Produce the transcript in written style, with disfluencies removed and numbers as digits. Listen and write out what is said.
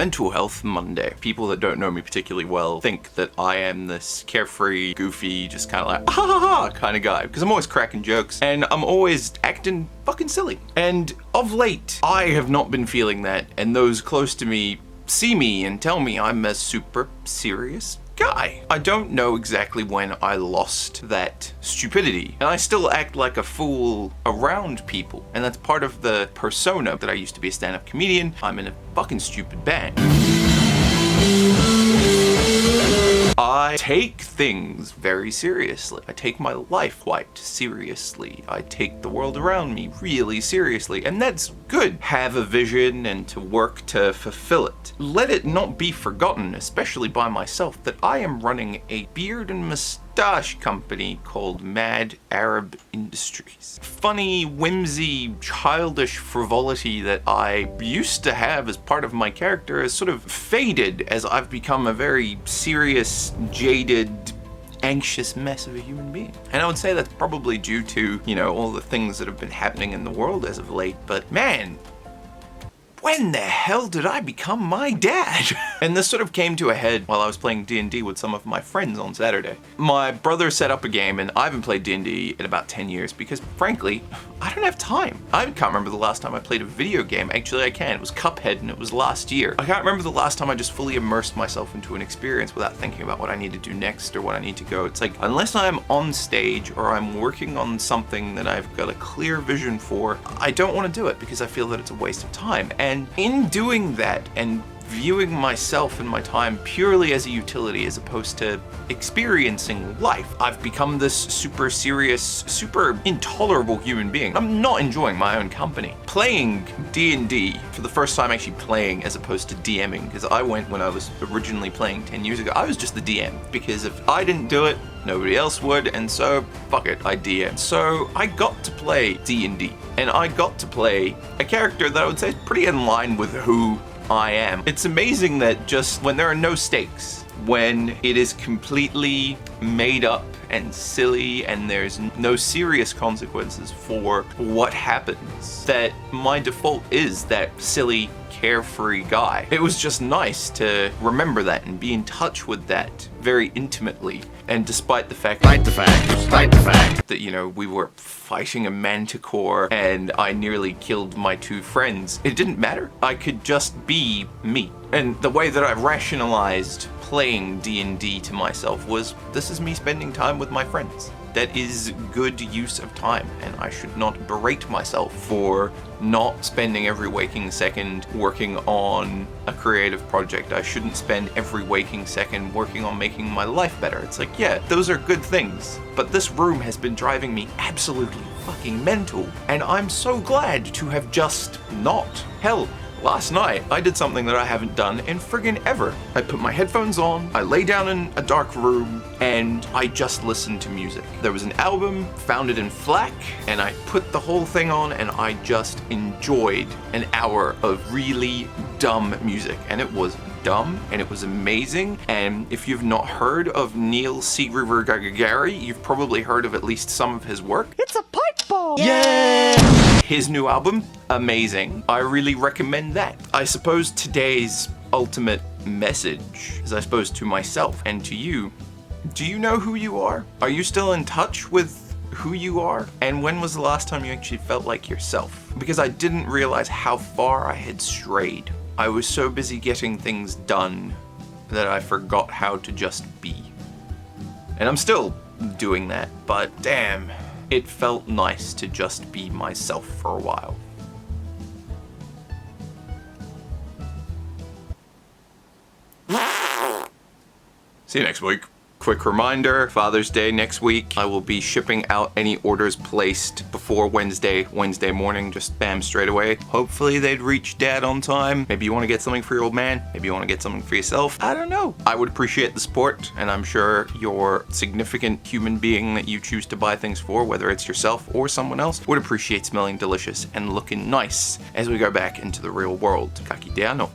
Mental Health Monday. People that don't know me particularly well think that I am this carefree, goofy, just kind of like, ha ha ha kind of guy. Because I'm always cracking jokes and I'm always acting fucking silly. And of late, I have not been feeling that, and those close to me see me and tell me I'm a super serious guy. I don't know exactly when I lost that stupidity, and I still act like a fool around people, and that's part of the persona that I used to be a stand-up comedian. I'm in a fucking stupid band. I take things very seriously. I take my life quite seriously. I take the world around me really seriously, and that's good. Have a vision and to work to fulfill it. Let it not be forgotten, especially by myself, that I am running a beard and mustache company called Mad Arab Industries. Funny, whimsy, childish frivolity that I used to have as part of my character has sort of faded as I've become a very serious, jaded, anxious mess of a human being. And I would say that's probably due to, you know, all the things that have been happening in the world as of late, but man, when the hell did I become my dad? And this sort of came to a head while I was playing D&D with some of my friends on Saturday. My brother set up a game, and I haven't played D&D in about 10 years because, frankly, I don't have time. I can't remember the last time I played a video game. Actually, I can. It was Cuphead, and it was last year. I can't remember the last time I just fully immersed myself into an experience without thinking about what I need to do next or what I need to go. It's like, unless I'm on stage or I'm working on something that I've got a clear vision for, I don't want to do it because I feel that it's a waste of time. And in doing that and viewing myself and my time purely as a utility as opposed to experiencing life, I've become this super serious, super intolerable human being. I'm not enjoying my own company. Playing D&D for the first time, actually playing as opposed to DMing, because I went when I was originally playing 10 years ago, I was just the DM, because if I didn't do it, nobody else would, and so fuck it, I DM. So I got to play D&D, and I got to play a character that I would say is pretty in line with who I am. It's amazing that just when there are no stakes, when it is completely made up and silly and there's no serious consequences for what happens, that my default is that silly, carefree guy. It was just nice to remember that and be in touch with that very intimately. And despite the fact that, you know, we were fighting a manticore and I nearly killed my two friends, it didn't matter. I could just be me. And the way that I rationalized playing D&D to myself was, this is me spending time with my friends. That is good use of time, and I should not berate myself for not spending every waking second working on a creative project. I shouldn't spend every waking second working on making my life better. It's like, yeah, those are good things, but this room has been driving me absolutely fucking mental, and I'm so glad to have just not. Hell, last night, I did something that I haven't done in friggin' ever. I put my headphones on, I lay down in a dark room, and I just listened to music. There was an album, found it in FLAC, and I put the whole thing on and I just enjoyed an hour of really dumb music. And it was dumb, and it was amazing. And if you've not heard of Neil Gary, you've probably heard of at least some of his work. It's a pipe ball! Yeah! His new album, amazing. I really recommend that. I suppose today's ultimate message is, I suppose, to myself and to you. Do you know who you are? Are you still in touch with who you are? And when was the last time you actually felt like yourself? Because I didn't realize how far I had strayed. I was so busy getting things done that I forgot how to just be. And I'm still doing that, but damn, it felt nice to just be myself for a while. See you next week. Quick reminder, Father's Day next week. I will be shipping out any orders placed before Wednesday morning, just bam, straight away. Hopefully they'd reach Dad on time. Maybe you want to get something for your old man. Maybe you want to get something for yourself. I don't know. I would appreciate the support, and I'm sure your significant human being that you choose to buy things for, whether it's yourself or someone else, would appreciate smelling delicious and looking nice as we go back into the real world. Kaki de ano.